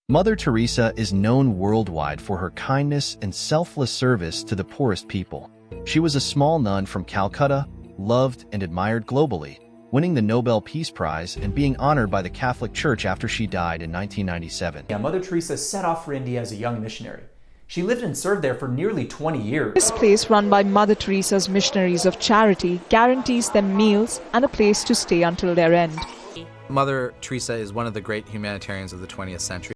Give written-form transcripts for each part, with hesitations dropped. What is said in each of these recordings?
Mother Teresa is known worldwide for her kindness and selfless service to the poorest people. She was a small nun from Calcutta, loved and admired globally, winning the Nobel Peace Prize and being honored by the Catholic Church after she died in 1997. Mother Teresa set off for India as a young missionary. She lived and served there for nearly 20 years. This place, run by Mother Teresa's Missionaries of Charity, guarantees them meals and a place to stay until their end. Mother Teresa is one of the great humanitarians of the 20th century.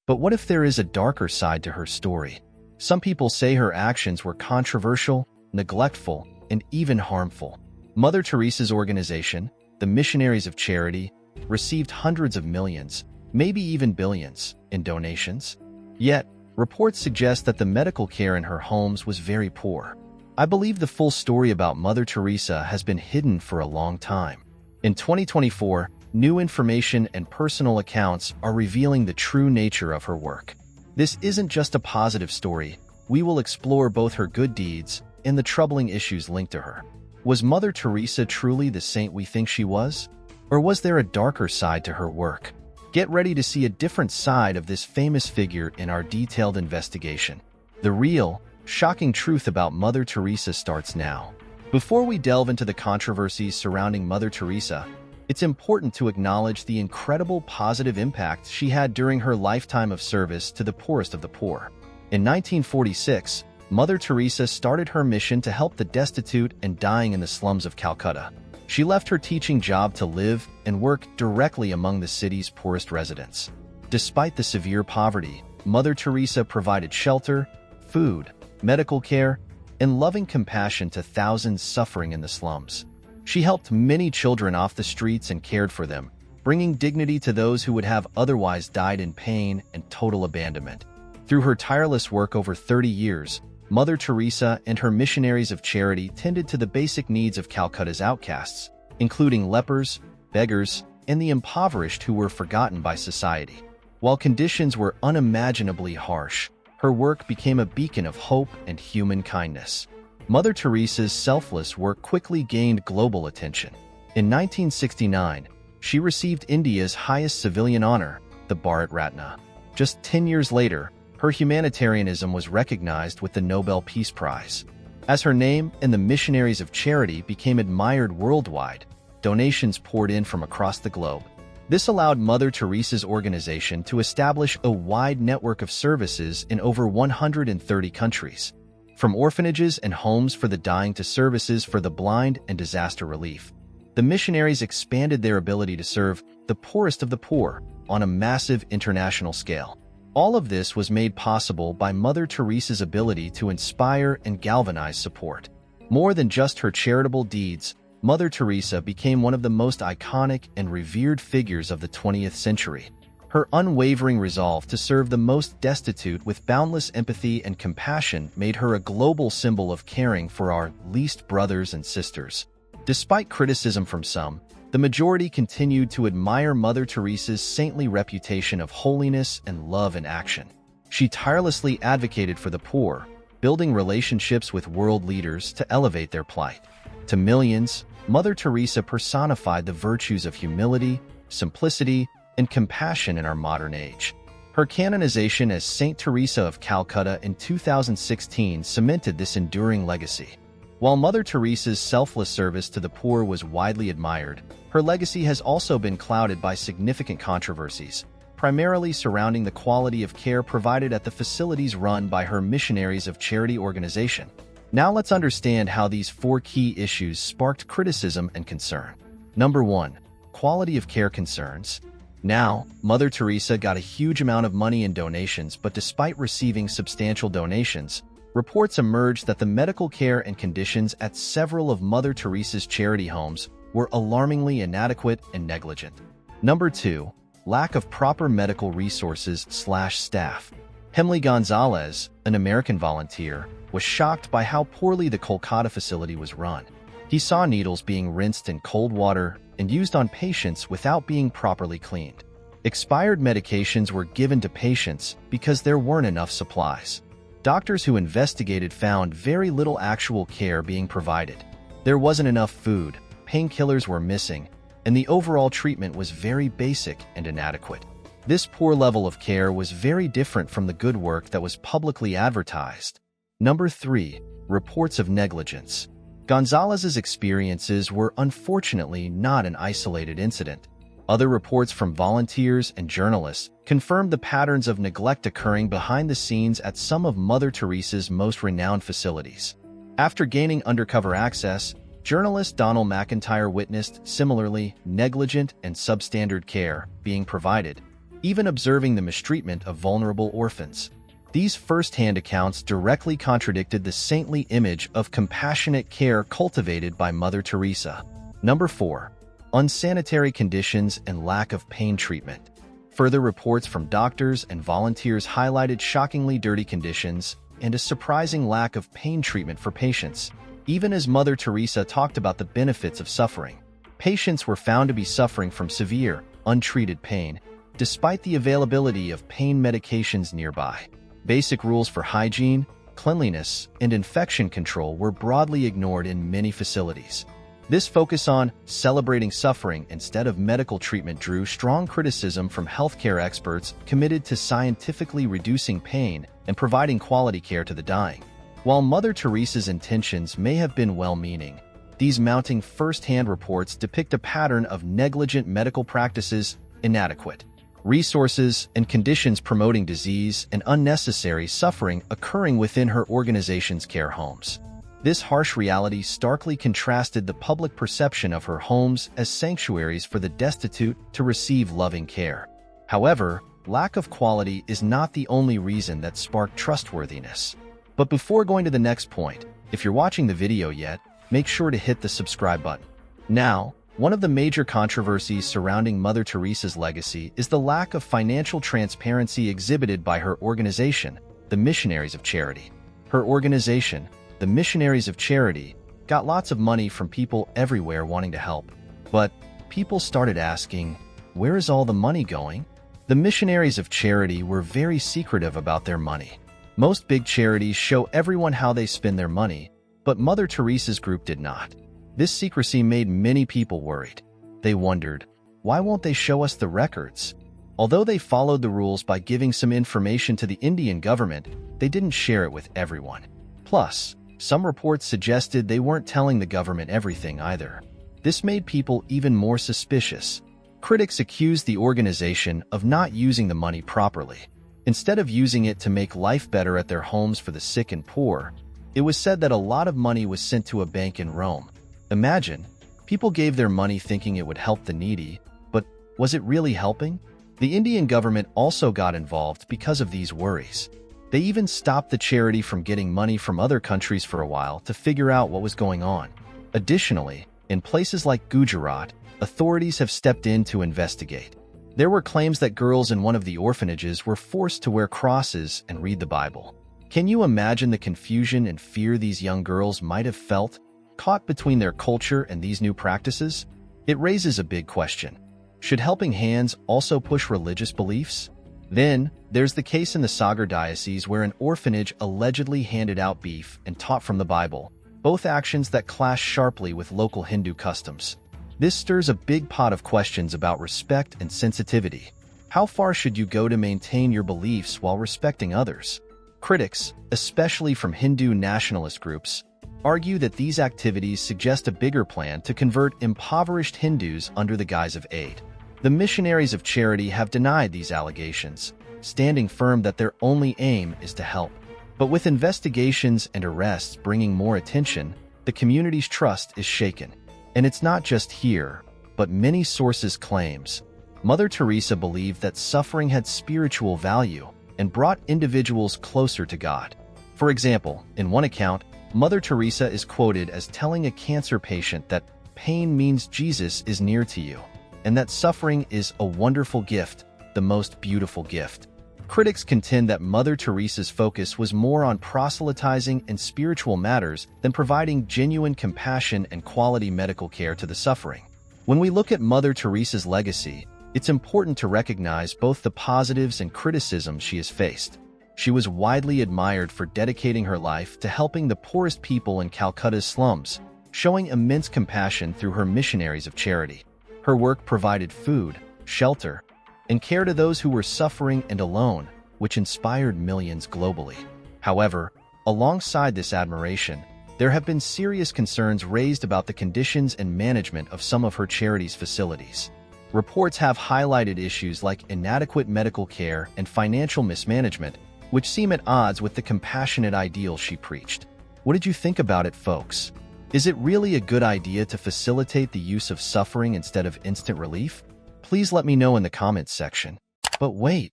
But what if there is a darker side to her story? Some people say her actions were controversial, neglectful, and even harmful. Mother Teresa's organization, the Missionaries of Charity, received hundreds of millions, maybe even billions, in donations. Yet, reports suggest that the medical care in her homes was very poor. I believe the full story about Mother Teresa has been hidden for a long time. In 2024, new information and personal accounts are revealing the true nature of her work. This isn't just a positive story. We will explore both her good deeds and the troubling issues linked to her. Was Mother Teresa truly the saint we think she was? Or was there a darker side to her work? Get ready to see a different side of this famous figure in our detailed investigation. The real, shocking truth about Mother Teresa starts now. Before we delve into the controversies surrounding Mother Teresa, it's important to acknowledge the incredible positive impact she had during her lifetime of service to the poorest of the poor. In 1946, Mother Teresa started her mission to help the destitute and dying in the slums of Calcutta. She left her teaching job to live and work directly among the city's poorest residents. Despite the severe poverty, Mother Teresa provided shelter, food, medical care, and loving compassion to thousands suffering in the slums. She helped many children off the streets and cared for them, bringing dignity to those who would have otherwise died in pain and total abandonment. Through her tireless work over 30 years, Mother Teresa and her Missionaries of Charity tended to the basic needs of Calcutta's outcasts, including lepers, beggars, and the impoverished who were forgotten by society. While conditions were unimaginably harsh, her work became a beacon of hope and human kindness. Mother Teresa's selfless work quickly gained global attention. In 1969, she received India's highest civilian honor, the Bharat Ratna. Just 10 years later, her humanitarianism was recognized with the Nobel Peace Prize. As her name and the Missionaries of Charity became admired worldwide, donations poured in from across the globe. This allowed Mother Teresa's organization to establish a wide network of services in over 130 countries. From orphanages and homes for the dying to services for the blind and disaster relief, the missionaries expanded their ability to serve the poorest of the poor on a massive international scale. All of this was made possible by Mother Teresa's ability to inspire and galvanize support. More than just her charitable deeds, Mother Teresa became one of the most iconic and revered figures of the 20th century. Her unwavering resolve to serve the most destitute with boundless empathy and compassion made her a global symbol of caring for our least brothers and sisters. Despite criticism from some, the majority continued to admire Mother Teresa's saintly reputation of holiness and love in action. She tirelessly advocated for the poor, building relationships with world leaders to elevate their plight. To millions, Mother Teresa personified the virtues of humility, simplicity, and compassion in our modern age. Her canonization as Saint Teresa of Calcutta in 2016 cemented this enduring legacy. While Mother Teresa's selfless service to the poor was widely admired, her legacy has also been clouded by significant controversies, primarily surrounding the quality of care provided at the facilities run by her Missionaries of Charity organization. Now let's understand how these four key issues sparked criticism and concern. Number 1. Quality of care concerns. Now, Mother Teresa got a huge amount of money in donations, but despite receiving substantial donations, reports emerged that the medical care and conditions at several of Mother Teresa's charity homes were alarmingly inadequate and negligent. Number 2. Lack of proper medical resources/staff. Hemley Gonzalez, an American volunteer, was shocked by how poorly the Kolkata facility was run. He saw needles being rinsed in cold water and used on patients without being properly cleaned. Expired medications were given to patients because there weren't enough supplies. Doctors who investigated found very little actual care being provided. There wasn't enough food, painkillers were missing, and the overall treatment was very basic and inadequate. This poor level of care was very different from the good work that was publicly advertised. Number 3. Reports of negligence. Gonzalez's experiences were unfortunately not an isolated incident. Other reports from volunteers and journalists confirmed the patterns of neglect occurring behind the scenes at some of Mother Teresa's most renowned facilities. After gaining undercover access, journalist Donald McIntyre witnessed similarly negligent and substandard care being provided, even observing the mistreatment of vulnerable orphans. These first-hand accounts directly contradicted the saintly image of compassionate care cultivated by Mother Teresa. Number 4. Unsanitary conditions and lack of pain treatment. Further reports from doctors and volunteers highlighted shockingly dirty conditions and a surprising lack of pain treatment for patients. Even as Mother Teresa talked about the benefits of suffering, patients were found to be suffering from severe, untreated pain, despite the availability of pain medications nearby. Basic rules for hygiene, cleanliness, and infection control were broadly ignored in many facilities. This focus on celebrating suffering instead of medical treatment drew strong criticism from healthcare experts committed to scientifically reducing pain and providing quality care to the dying. While Mother Teresa's intentions may have been well-meaning, these mounting first-hand reports depict a pattern of negligent medical practices, inadequate resources, and conditions promoting disease and unnecessary suffering occurring within her organization's care homes. This harsh reality starkly contrasted the public perception of her homes as sanctuaries for the destitute to receive loving care. However, lack of quality is not the only reason that sparked trustworthiness. But before going to the next point, if you're watching the video yet, make sure to hit the subscribe button. Now, one of the major controversies surrounding Mother Teresa's legacy is the lack of financial transparency exhibited by her organization, the Missionaries of Charity. Her organization, the Missionaries of Charity, got lots of money from people everywhere wanting to help. But people started asking, where is all the money going? The Missionaries of Charity were very secretive about their money. Most big charities show everyone how they spend their money, but Mother Teresa's group did not. This secrecy made many people worried. They wondered, why won't they show us the records? Although they followed the rules by giving some information to the Indian government, they didn't share it with everyone. Plus, some reports suggested they weren't telling the government everything either. This made people even more suspicious. Critics accused the organization of not using the money properly. Instead of using it to make life better at their homes for the sick and poor, it was said that a lot of money was sent to a bank in Rome. Imagine, people gave their money thinking it would help the needy, but was it really helping? The Indian government also got involved because of these worries. They even stopped the charity from getting money from other countries for a while to figure out what was going on. Additionally, in places like Gujarat, authorities have stepped in to investigate. There were claims that girls in one of the orphanages were forced to wear crosses and read the Bible. Can you imagine the confusion and fear these young girls might have felt, caught between their culture and these new practices? It raises a big question. Should helping hands also push religious beliefs? Then, there's the case in the Sagar Diocese where an orphanage allegedly handed out beef and taught from the Bible, both actions that clash sharply with local Hindu customs. This stirs a big pot of questions about respect and sensitivity. How far should you go to maintain your beliefs while respecting others? Critics, especially from Hindu nationalist groups, argue that these activities suggest a bigger plan to convert impoverished Hindus under the guise of aid. The Missionaries of Charity have denied these allegations, standing firm that their only aim is to help. But with investigations and arrests bringing more attention, the community's trust is shaken. And it's not just here, but many sources claims Mother Teresa believed that suffering had spiritual value and brought individuals closer to God. For example, in one account, Mother Teresa is quoted as telling a cancer patient that pain means Jesus is near to you, and that suffering is a wonderful gift, the most beautiful gift. Critics contend that Mother Teresa's focus was more on proselytizing and spiritual matters than providing genuine compassion and quality medical care to the suffering. When we look at Mother Teresa's legacy, it's important to recognize both the positives and criticisms she has faced. She was widely admired for dedicating her life to helping the poorest people in Calcutta's slums, showing immense compassion through her Missionaries of Charity. Her work provided food, shelter, and care to those who were suffering and alone, which inspired millions globally. However, alongside this admiration, there have been serious concerns raised about the conditions and management of some of her charity's facilities. Reports have highlighted issues like inadequate medical care and financial mismanagement, which seem at odds with the compassionate ideals she preached. What did you think about it, folks? Is it really a good idea to facilitate the use of suffering instead of instant relief? Please let me know in the comments section. But wait,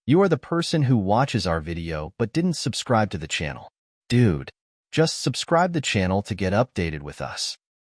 you are the person who watches our video but didn't subscribe to the channel. Dude, just subscribe the channel to get updated with us.